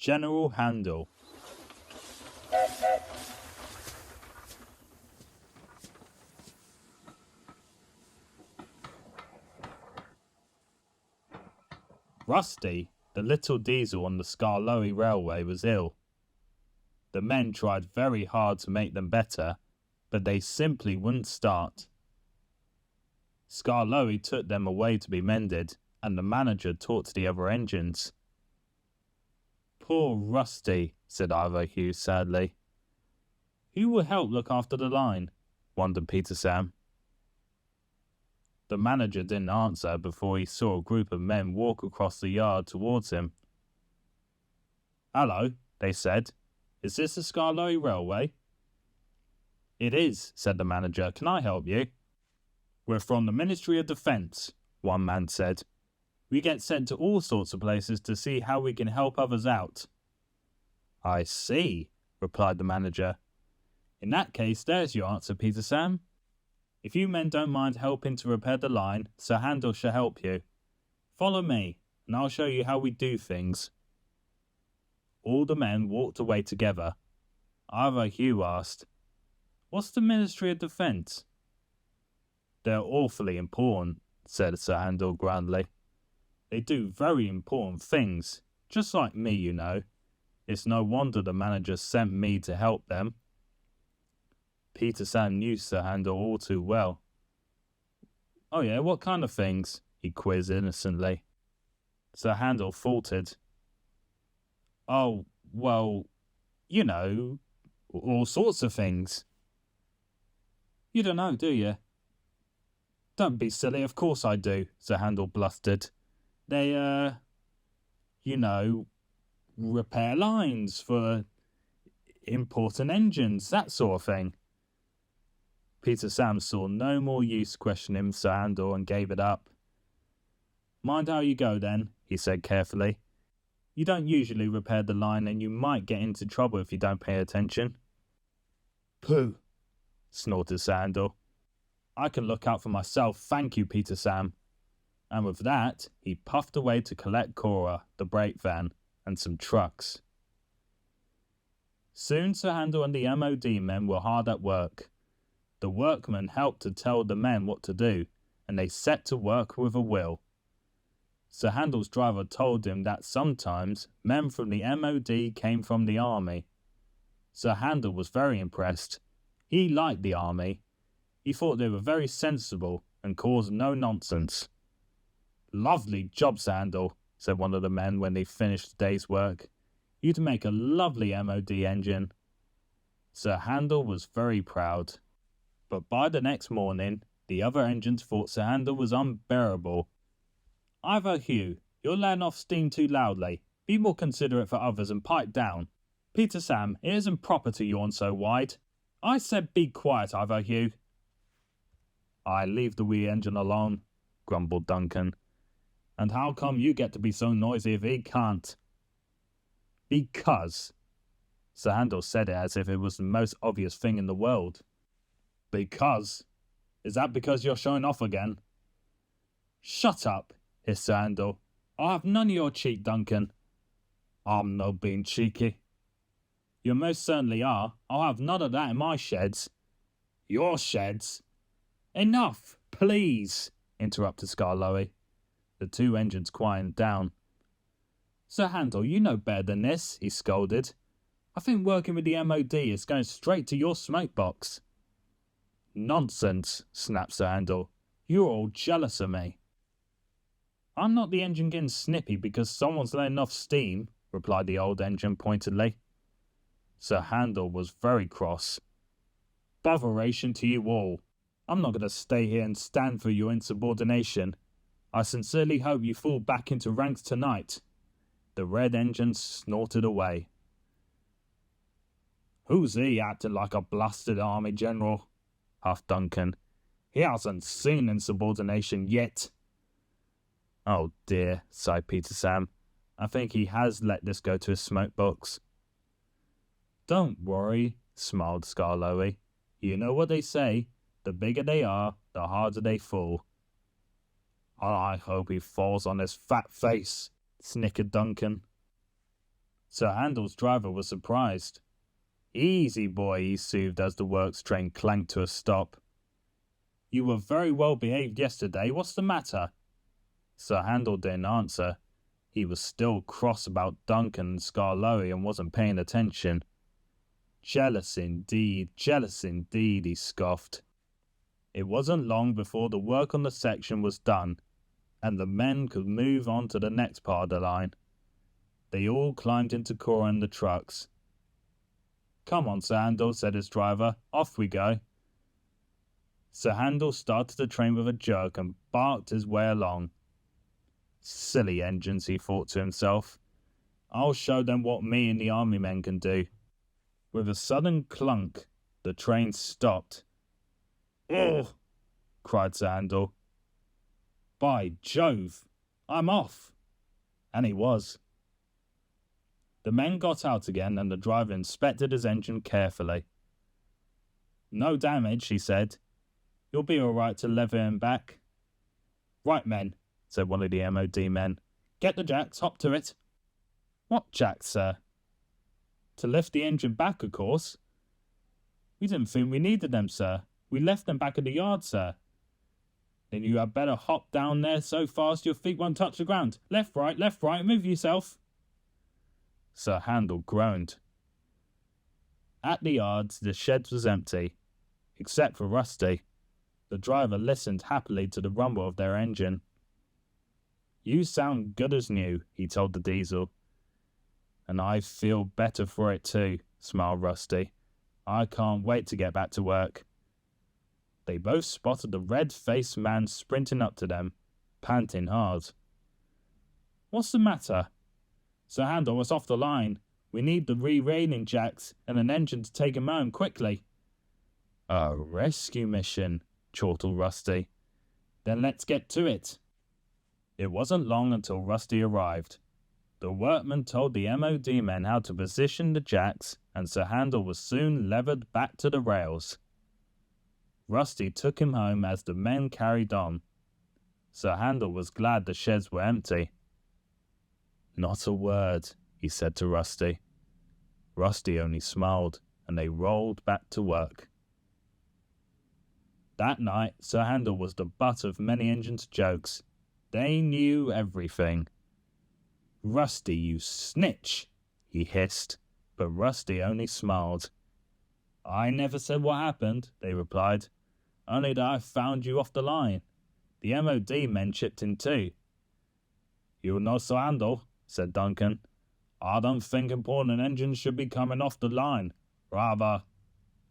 General Handel. Rusty, the little diesel on the Skarloey Railway, was ill. The men tried very hard to make them better, but they simply wouldn't start. Skarloey took them away to be mended, and the manager talked to the other engines. "Poor Rusty," said Ivor Hugh sadly. "Who will help look after the line?" wondered Peter Sam. The manager didn't answer before he saw a group of men walk across the yard towards him. "Hello," they said. "Is this the Skarloey Railway?" "It is," said the manager. "Can I help you?" "We're from the Ministry of Defence," one man said. "We get sent to all sorts of places to see how we can help others out." "I see," replied the manager. "In that case, there's your answer, Peter Sam. If you men don't mind helping to repair the line, Sir Handel shall help you. Follow me, and I'll show you how we do things." All the men walked away together. Ivor Hugh asked, "What's the Ministry of Defence?" "They're awfully important," said Sir Handel grandly. "They do very important things, just like me, you know. It's no wonder the manager sent me to help them." Peter Sam knew Sir Handel all too well. "Oh yeah, what kind of things?" he quizzed innocently. Sir Handel faltered. "Oh, well, you know, all sorts of things." "You don't know, do you?" "Don't be silly, of course I do," Sir Handel blustered. "They, you know, repair lines for important engines, that sort of thing." Peter Sam saw no more use questioning Sir Handel and gave it up. "Mind how you go then," he said carefully. "You don't usually repair the line and you might get into trouble if you don't pay attention." "Pooh," snorted Sir Handel. "I can look out for myself, thank you, Peter Sam." And with that, he puffed away to collect Cora, the brake van, and some trucks. Soon Sir Handel and the M.O.D. men were hard at work. The workmen helped to tell the men what to do, and they set to work with a will. Sir Handel's driver told him that sometimes men from the M.O.D. came from the army. Sir Handel was very impressed. He liked the army. He thought they were very sensible and caused no nonsense. "Lovely job, Sir Handel," said one of the men when they finished the day's work. "You'd make a lovely M.O.D. engine." Sir Handel was very proud. But by the next morning, the other engines thought Sir Handel was unbearable. "Ivor Hugh, you're letting off steam too loudly. Be more considerate for others and pipe down. Peter Sam, it isn't proper to yawn so wide. I said be quiet, Ivor Hugh." "I leave the wee engine alone," grumbled Duncan. "And how come you get to be so noisy if he can't?" "Because." Sir Handel said it as if it was the most obvious thing in the world. "Because? Is that because you're showing off again?" "Shut up," hissed Sir Handel. "I'll have none of your cheek, Duncan." "I'm no being cheeky." "You most certainly are. I'll have none of that in my sheds." "Your sheds?" "Enough, please," interrupted Skarloey. The two engines quieted down. "Sir Handel, you know better than this," he scolded. "I think working with the M.O.D. is going straight to your smoke box." "Nonsense," snapped Sir Handel. "You're all jealous of me." "I'm not the engine getting snippy because someone's letting off steam," replied the old engine pointedly. Sir Handel was very cross. "Botheration to you all. I'm not going to stay here and stand for your insubordination. I sincerely hope you fall back into ranks tonight." The red engine snorted away. "Who's he acting like a blasted army general?" huffed Duncan. "He hasn't seen insubordination yet." "Oh dear," sighed Peter Sam. "I think he has let this go to his smoke box." "Don't worry," smiled Skarloey. "You know what they say, the bigger they are, the harder they fall." "I hope he falls on his fat face," snickered Duncan. Sir Handel's driver was surprised. Easy, boy, he soothed as the works train clanked to a stop. You were very well behaved yesterday. What's the matter? Sir Handel didn't answer. He was still cross about Duncan and Skarloey and wasn't paying attention. Jealous indeed, he scoffed. It wasn't long before the work on the section was done, and the men could move on to the next part of the line. They all climbed into Cora and the trucks. Come on, Sir Handel, said his driver. Off we go. Sir Handel started the train with a jerk and barked his way along. Silly engines, he thought to himself. I'll show them what me and the army men can do. With a sudden clunk, the train stopped. "Ugh!" cried Sir Handel. "By Jove, I'm off!" And he was. The men got out again and the driver inspected his engine carefully. "No damage," he said. "You'll be all right to lever him back." "Right, men," said one of the M.O.D. men. "Get the jacks, hop to it." "What jacks, sir?" "To lift the engine back, of course." "We didn't think we needed them, sir. We left them back at the yard, sir." "Then you had better hop down there so fast your feet won't touch the ground. Left, right, move yourself." Sir Handel groaned. At the yards, the shed was empty, except for Rusty. The driver listened happily to the rumble of their engine. "You sound good as new," he told the diesel. "And I feel better for it too," smiled Rusty. "I can't wait to get back to work." They both spotted the red-faced man sprinting up to them, panting hard. "What's the matter?" "Sir Handel was off the line. We need the re-railing jacks and an engine to take him home quickly." "A rescue mission," chortled Rusty. "Then let's get to it." It wasn't long until Rusty arrived. The workmen told the M.O.D. men how to position the jacks, and Sir Handel was soon levered back to the rails. Rusty took him home as the men carried on. Sir Handel was glad the sheds were empty. "Not a word," he said to Rusty. Rusty only smiled, and they rolled back to work. That night, Sir Handel was the butt of many engines' jokes. They knew everything. "Rusty, you snitch," he hissed, but Rusty only smiled. "I never said what happened," they replied. "Only that I found you off the line. The M.O.D. men chipped in too." "You know, Sir Handel," said Duncan, "I don't think important engines should be coming off the line. Rather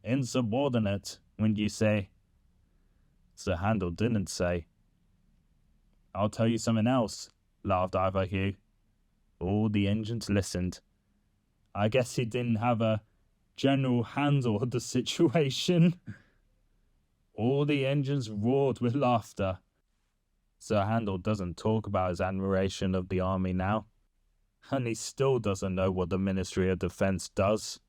insubordinate, wouldn't you say?" Sir Handel didn't say. "I'll tell you something else," laughed Ivor Hugh. All the engines listened. I guess he didn't have a general handle of the situation. All the engines roared with laughter. Sir Handel doesn't talk about his admiration of the army now, and he still doesn't know what the Ministry of Defence does.